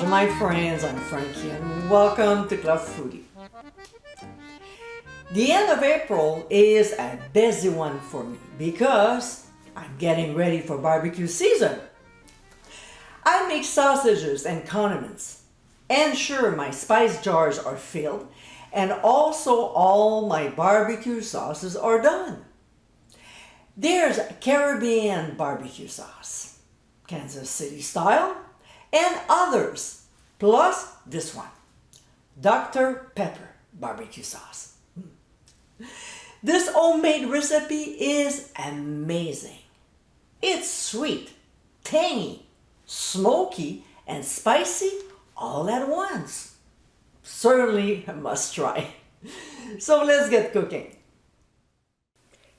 Bonjour my friends, I'm Frankie and welcome to Club Foodie. The end of April is a busy one for me because I'm getting ready for barbecue season. I make sausages and condiments, ensure my spice jars are filled, and also all my barbecue sauces are done. There's Caribbean barbecue sauce, Kansas City style, and others, plus this one, Dr Pepper BBQ Sauce. This homemade recipe is amazing. It's sweet, tangy, smoky, and spicy all at once. Certainly a must try. So let's get cooking.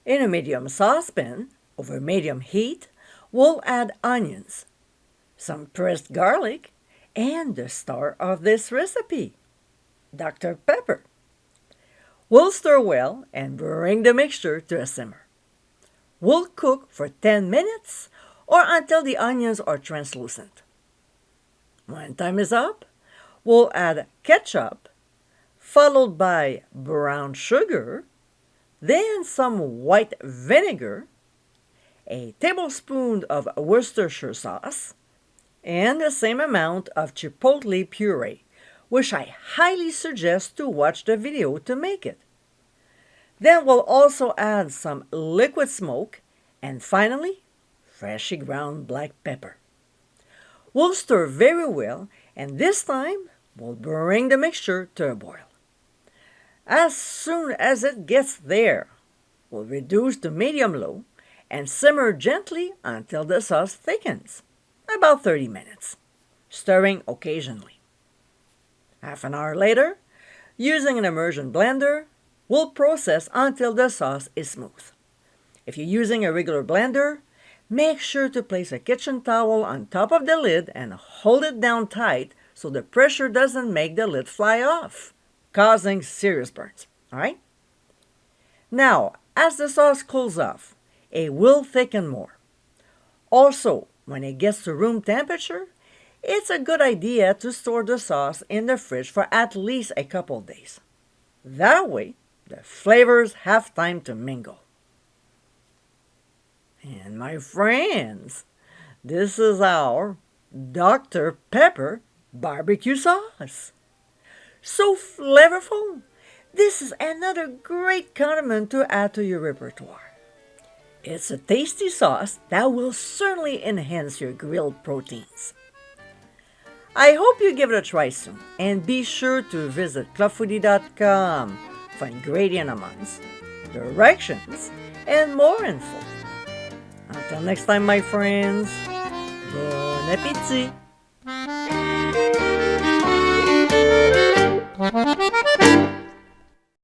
In a medium saucepan, over medium heat, we'll add onions, some pressed garlic, and the star of this recipe, Dr. Pepper. We'll stir well and bring the mixture to a simmer. We'll cook for 10 minutes or until the onions are translucent. When time is up, we'll add ketchup, followed by brown sugar, then some white vinegar, a tablespoon of Worcestershire sauce, and the same amount of chipotle puree, which I highly suggest to watch the video to make it. Then we'll also add some liquid smoke, and finally, freshly ground black pepper. We'll stir very well, and this time, we'll bring the mixture to a boil. As soon as it gets there, we'll reduce to medium-low and simmer gently until the sauce thickens, about 30 minutes, stirring occasionally. Half an hour later, using an immersion blender, we'll process until the sauce is smooth. If you're using a regular blender, make sure to place a kitchen towel on top of the lid and hold it down tight so the pressure doesn't make the lid fly off, causing serious burns. All right? Now, as the sauce cools off, it will thicken more. Also, when it gets to room temperature, it's a good idea to store the sauce in the fridge for at least a couple days. That way, the flavors have time to mingle. And my friends, this is our Dr. Pepper BBQ Sauce. So flavorful! This is another great condiment to add to your repertoire. It's a tasty sauce that will certainly enhance your grilled proteins. I hope you give it a try soon, and be sure to visit clubfoodie.com for ingredient amounts, directions, and more info. Until next time, my friends, bon appétit!